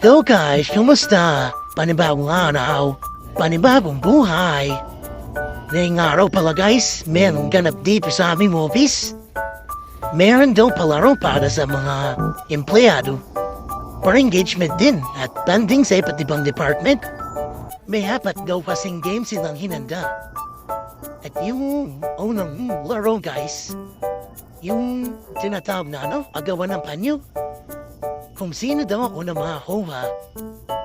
Hello guys, kumusta? Panibagong araw, panibagong buhay. Ngayong araw pala guys, meron ganap dito sa aming office. Meron daw palaro para sa mga empleyado. For engagement din at banding sa iba't ibang department. May apat daw kasing game silang hinanda. At yung unang laro guys, yung tinatawag na agawan ng panyo. Kung sino daw ako na makakuha,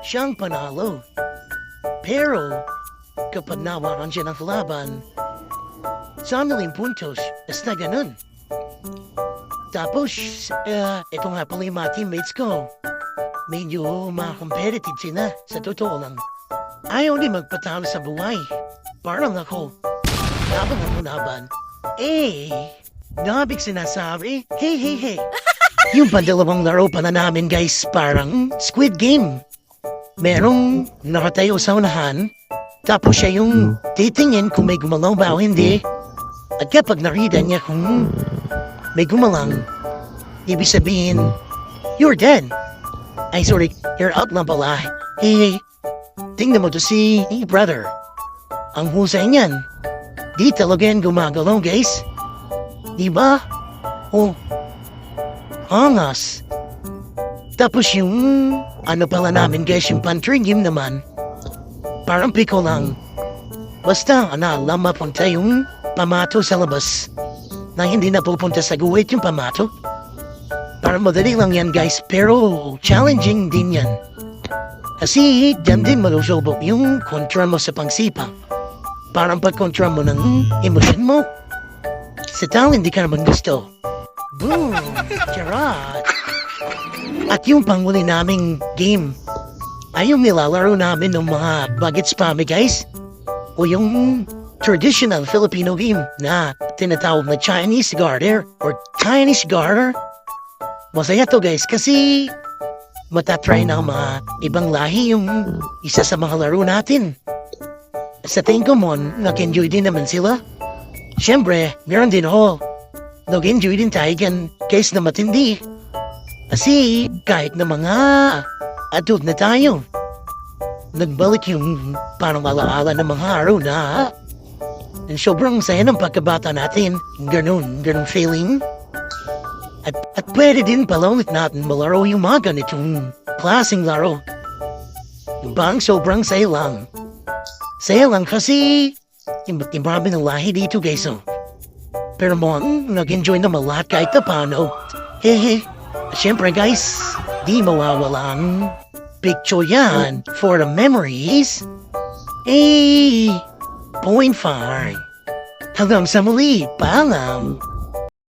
siyang panalo. Pero, kapag nawakan siya ng kalaban, sanaling puntos, basta ganun. Tapos, ito nga pala yung mga teammates ko. Medyo mga competitive sila, sa totoo lang. Ayaw din magpatalo sa buhay. Parang ako, laban ang munaban. Nabig sinasabi, hey. Yung pandalawang laro pa na namin guys, parang Squid Game. Merong nakatayo sa unahan, tapos siya yung titingin kung may gumalaw ba o hindi. At kapag narida niya kung may gumalang, ibig sabihin, you're dead. Ay sorry, you're out lang pala. Hey, tingnan mo to si brother. Ang husay niyan. Di talaga yan gumagalaw guys. Diba? Oh, angas. Tapos yung pala namin guys, yung pantry game naman, parang piko lang. Basta alam mapunta yung pamato sa labas na hindi na pupunta sa guwit yung pamato. Parang madali lang yan guys, pero challenging din yan. Kasi dyan din malusobok yung kontra mo sa pangsipa. Parang pag-kontra mo ng emosyon mo. Sa tao hindi ka naman gusto. Boom! Charot! At yung panghuli naming game ay yung nilalaro namin ng mga bucket spammy guys. O yung traditional Filipino game na tinatawag na Chinese Garter or Chinese Garter. Masaya to guys kasi matatry na mga ibang lahi yung isa sa mga laro natin. Sa tingin ko mo, nag-enjoy din naman sila. Siyempre, meron din ako. Nag-enjoy din tayo yan guys na matindi. Kasi kahit na mga adult na tayo, nagbalik yung parang alaala ng mga araw na sobrang saya ng pagkabata natin. Ganun feeling. At pwede din pala ulit natin malaro yung mga ganitong klaseng laro. Bang sobrang saya lang. Saya lang kasi marami ng lahi dito guys. Pero mo, nag-enjoy naman lahat kahit na paano. Hehe. Siyempre guys, di mawawalang picture yan for the memories. Point 5. Hanggang sa muli, paalam.